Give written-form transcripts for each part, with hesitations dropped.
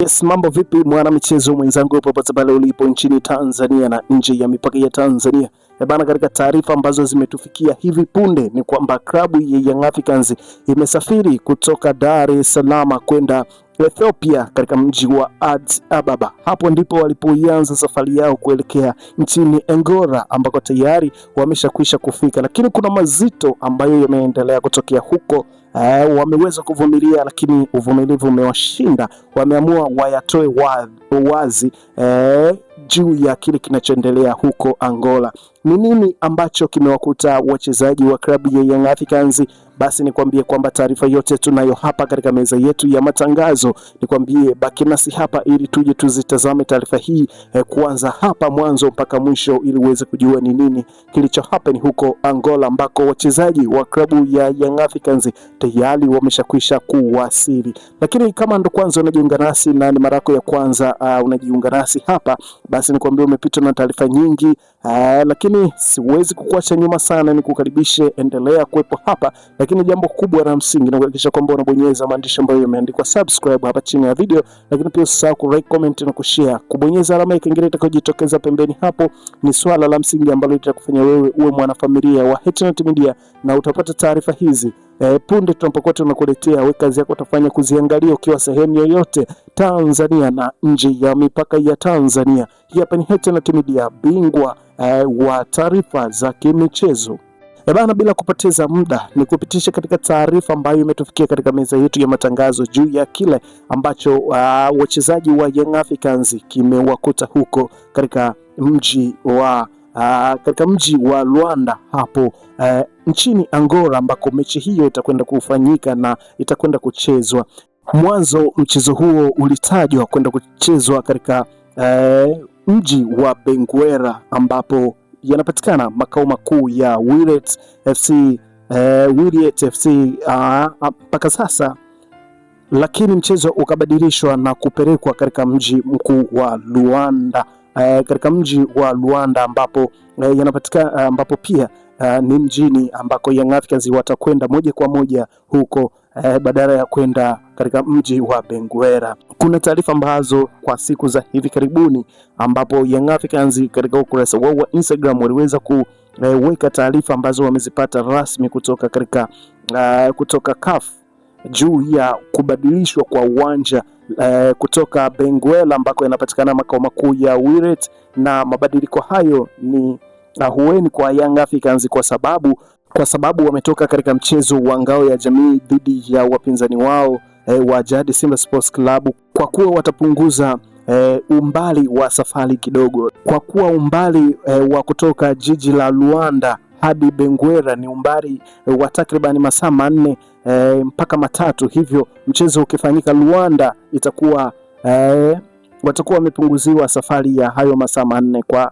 Yes, mambo vipi mwana michezo mwenzangu popote pale ulipo nchini Tanzania na nje ya mipaka ya Tanzania. Bana, katika taarifa ambazo zimetufikia hivi punde ni kwamba klabu ya Young Africans imesafiri kutoka Dar es Salaam kwenda Ethiopia katika mji wa Addis Ababa. Hapo ndipo walipoanza safari yao kuelekea nchini Angola ambako tayari wameshakwisha kufika, lakini kuna mazito ambayo yameendelea kutokea huko. Wameweza kuvumilia lakini uvumilivu umewashinda. Wameamua wayatoe wazi juu ya kile kinachoendelea huko Angola. Ni nini ambacho kimewakuta wachezaji wa klabu ya Young Africans? Basi nikwambie kwamba taarifa yote tunayo hapa katika meza yetu ya matangazo. Nikwambie baki nasi hapa ili tuje tuzitazame taarifa hii kuanza hapa mwanzo mpaka mwisho, ili uweze kujua ni nini kilicho happen huko Angola ambako wachezaji wa klabu ya Young Africans tayari wameshakwisha kuwasili. Lakini kama ndo kwanza unajiunga nasi na ni mara yako ya kwanza unajiunga nasi hapa, basi nikwambie umepitwa na taarifa nyingi, lakini siwezi kukuacha nyuma sana, nikukaribishe, endelea kuwepo hapa. Lakini jambo kubwa la msingi ni kuhakikisha kwamba unabonyeza maandishi ambayo yameandikwa subscribe hapa chini ya video, lakini pia usisahau ku like, comment na kushare. Kubonyeza alama ya kengele itakayojitokeza pembeni hapo ni swala la msingi ambalo litakufanya wewe uwe mwanafamilia wa H-Net Media na utapata taarifa hizi punde tunapokuwa tunakuletea. Wewe kazi yako utafanya kuziangalia ukiwa sehemu yoyote Tanzania na nje ya mipaka ya Tanzania. Hapa ni H-Net Media, bingwa wa taarifa za kimichezo. Bana, bila kupoteza muda ni kupitisha katika taarifa ambayo imetufikia katika meza yetu ya matangazo juu ya kile ambacho wachezaji wa Young Africans kimewakuta huko katika mji wa Luanda hapo nchini Angola ambako mechi hiyo itakwenda kufanyika na itakwenda kuchezwa. Mwanzo mchezo huo ulitajwa kwenda kuchezwa katika mji wa Benguela ambapo yanapatikana makao makuu ya Wydad FC mpaka sasa, lakini mchezo ukabadilishwa na kupelekwa katika mji mkuu wa Luanda, katika mji wa Luanda ambapo yanapatikana ambapo pia ni mjini ambako Young Africans watakwenda moja kwa moja huko badala ya kwenda katika mji wa Benguela. Kuna taarifa ambazo kwa siku za hivi karibuni ambapo Young Africans katika ukurasa wao wa Instagram waliweza kuweka taarifa ambazo wamezipata rasmi kutoka CAF juu ya kubadilishwa kwa uwanja kutoka Benguela ambako yanapatikana makao makuu ya Wydad, na mabadiliko hayo ni ahueni kwa Young Africans kwa sababu wametoka katika mchezo wa ngao ya jamii dhidi ya wapinzani wao wa jadi Simba Sports Club, kwa kuwa watapunguza umbali wa safari kidogo, kwa kuwa umbali wa kutoka jiji la Luanda hadi Benguela ni umbali wa takriban masaa 4 mpaka 3. Hivyo mchezo ukifanyika Luanda itakuwa watakuwa wamepunguziwa safari ya hayo masaa 4 kwa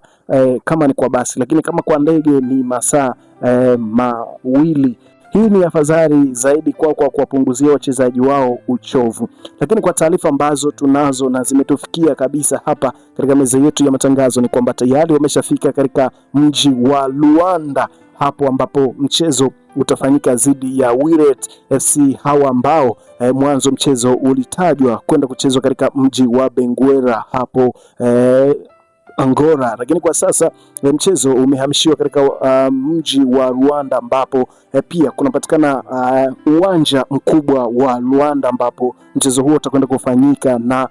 kama ni kwa basi, lakini kama kwa ndege ni masaa 2. Hii ni afadhali zaidi kwa kuwapunguzia wachezaji wao uchovu. Lakini kwa taarifa ambazo tunazo na zimetufikia kabisa hapa katika meza yetu ya matangazo ni kwamba tayari wameshafika katika mji wa Luanda, hapo ambapo mchezo utafanyika dhidi ya Wydad FC hawa ambao mwanzo mchezo ulitajwa kwenda kuchezwa katika mji wa Benguela hapo Angola, lakini kwa sasa mchezo umehamishiwa katika mji wa Luanda ambapo pia kunapatikana uwanja mkubwa wa Luanda ambapo mchezo huo utakwenda kufanyika. Na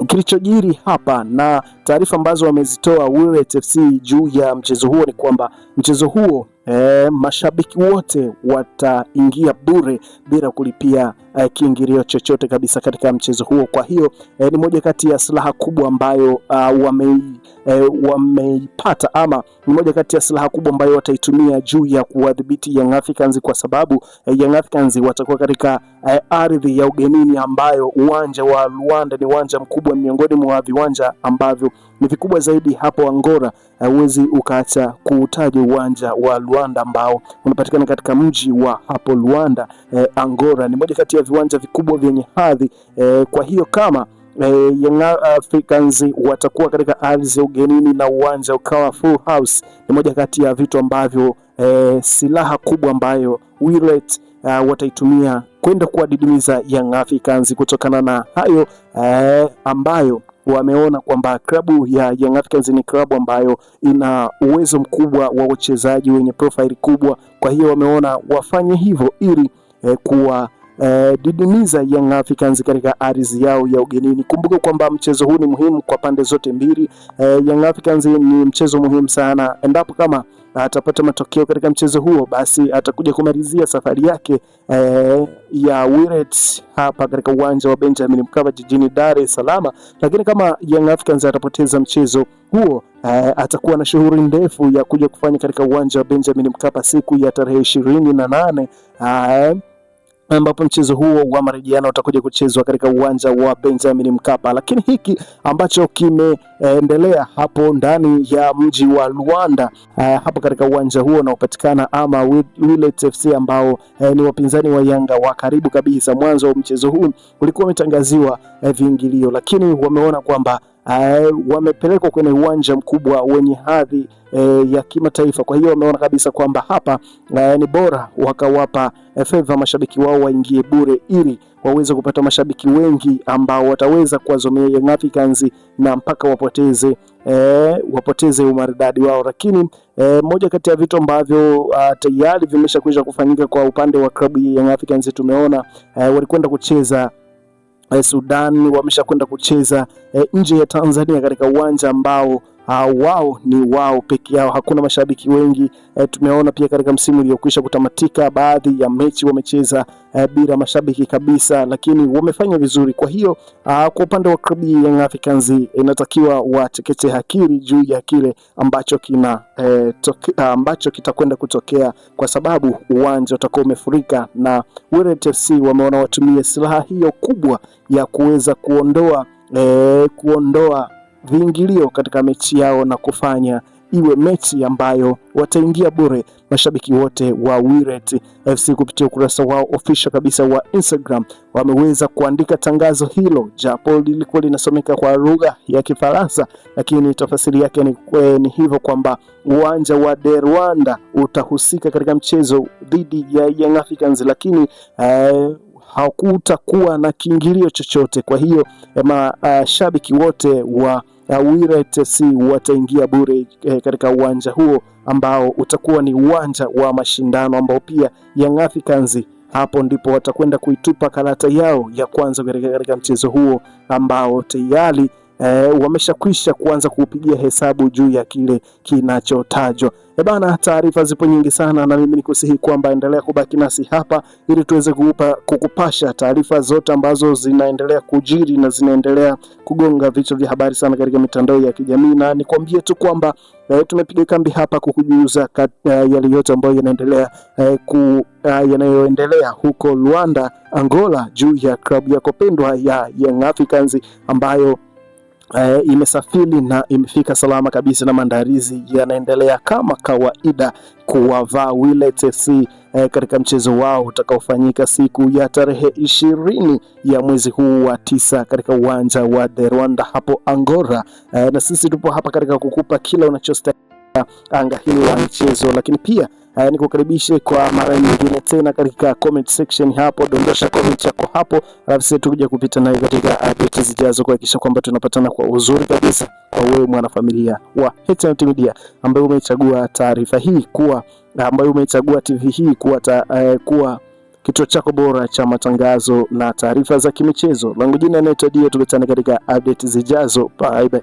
kilichojiri hapa na taarifa ambazo wamezitoa Wydad FC juu ya mchezo huo ni kwamba mchezo huo mashabiki wote wataingia bure bila kulipia kiingilio chochote kabisa katika mchezo huo. Kwa hiyo ni moja kati ya silaha kubwa ambayo wameipata ama ni moja kati ya silaha kubwa ambayo wataitumia juu ya kuwadhibiti Young Africans, kwa sababu Young Africans watakuwa katika ardhi ya ugenini ambayo uwanja wa Luanda ni uwanja mkubwa miongoni mwa viwanja ambavyo ni vikubwa zaidi hapo Angola. Huwezi ukaacha kuutaja uwanja wa Luanda ambao unapatikana katika mji wa hapo Luanda Angola. Ni moja kati ya viwanja vikubwa vyenye hadhi. Kwa hiyo kama Young Africans watakuwa katika ardhi ya ugenini na uwanja ukawa full house, ni moja kati ya vitu ambavyo silaha kubwa ambayo Wydad wataitumia kwenda kuwadidimiza Young Africans kutokana na hayo ambayo wameona kwamba klabu ya Young Africans ni klabu ambayo ina uwezo mkubwa wa wachezaji wenye profile kubwa. Kwa hiyo wameona wafanye hivyo ili kuwa didimiza Young Africans katika ardhi yao ya ugenini. Kumbuka kwamba mchezo huu ni muhimu kwa pande zote mbili. Young Africans ni mchezo muhimu sana. Endapo kama atapata matokeo katika mchezo huo, basi atakuja kumalizia safari yake ya Wydad hapa katika uwanja wa Benjamin Mkapa jijini Dar es Salaam. Lakini kama Young Africans atapoteza mchezo huo, atakuwa na shughuli ndefu ya kuja kufanya katika uwanja wa Benjamin Mkapa siku ya tarehe 28 ambapo mchezo huo wa marejeano utakuja kuchezwa katika uwanja wa Benjamin Mkapa. Lakini hiki ambacho kimeendelea hapo ndani ya mji wa Luanda, hapo katika uwanja huo unaopatikana ama Wydad FC ambao ni wapinzani wa Yanga wa karibu kabisa. Mwanzo wa mchezo huu ulikuwa umetangaziwa viingilio, lakini wameona kwamba wamepelekwa kwenye uwanja mkubwa wenye hadhi ya kimataifa. Kwa hiyo wameona kabisa kwamba hapa ni bora wakawapa favor mashabiki wao waingie bure ili waweze kupata mashabiki wengi ambao wataweza kuwazomea Young Africans na mpaka wapoteze umaridadi wao. Lakini moja kati ya vitu ambavyo tayari vimeshakwisha kufanyika kwa upande wa klabu ya Young Africans, tumeona walikwenda kucheza Sudan, wameshakwenda kucheza nje ya Tanzania katika uwanja ambao wao ni wao peke yao, hakuna mashabiki wengi. Tumeona pia katika msimu uliokwisha kutamatika baadhi ya mechi wamecheza bila mashabiki kabisa, lakini wamefanya vizuri. Kwa hiyo kwa upande wa klabu ya Young Africans inatakiwa watekete hakiri juu ya kile ambacho kitakwenda kutokea, kwa sababu uwanja utakuwa umefurika, na Wydad FC wameona watumie silaha hiyo kubwa ya kuweza kuondoa viingilio katika mechi yao na kufanya iwe mechi ambayo wataingia bure mashabiki wote wa Wydad FC. Kupitia ukurasa wao official kabisa wa Instagram wameweza kuandika tangazo hilo, japo lilikuwa linasomeka kwa lugha ya Kifaransa, lakini tafsiri yake ni hivyo kwamba uwanja wa De Rwanda utahusika katika mchezo dhidi ya Young Africans, lakini hakutakuwa na kiingilio chochote. Kwa hiyo mashabiki wote wa Wydad FC wataingia bure katika uwanja huo ambao utakuwa ni uwanja wa mashindano, ambao pia Young Africans hapo ndipo watakwenda kuitupa karata yao ya kwanza katika mchezo huo ambao tayari wameshakwisha kuanza kupigia hesabu juu ya kile kinachotajwa. Bana, taarifa zipo nyingi sana, na mimi nikusihi kwamba endelea kubaki nasi hapa ili tuweze kukupasha taarifa zote ambazo zinaendelea kujiri na zinaendelea kugonga vichwa vya habari sana katika mitandao ya kijamii. Na nikwambie tu kwamba tumepiga kambi hapa kukujuza yale yote ambayo yanayoendelea huko Luanda, Angola, juu ya klabu yako pendwa ya Young Africans ambayo imesafiri na imefika salama kabisa, na maandalizi yanaendelea kama kawaida kuwavaa Wydad FC katika mchezo wao utakaofanyika siku ya tarehe 20 ya mwezi huu wa 9 katika uwanja wa De Rwanda hapo Angola. Na sisi tupo hapa katika kukupa kila unachostahili anga hili la mchezo, lakini pia nikukaribishe kwa mara nyingine tena katika comment section hapo. Dondosha comment yako hapo, alafu sisi tukija kupita nayo katika update zijazo kuhakikisha kwamba tunapatana kwa uzuri kabisa kwa wewe mwanafamilia wa HT Media ambaye umechagua taarifa hii kuwa ambayo umechagua TV hii kuwa kituo chako bora cha matangazo na taarifa za kimichezo. Langu jina naitwa Dio, tukutane katika update zijazo. Bye bye.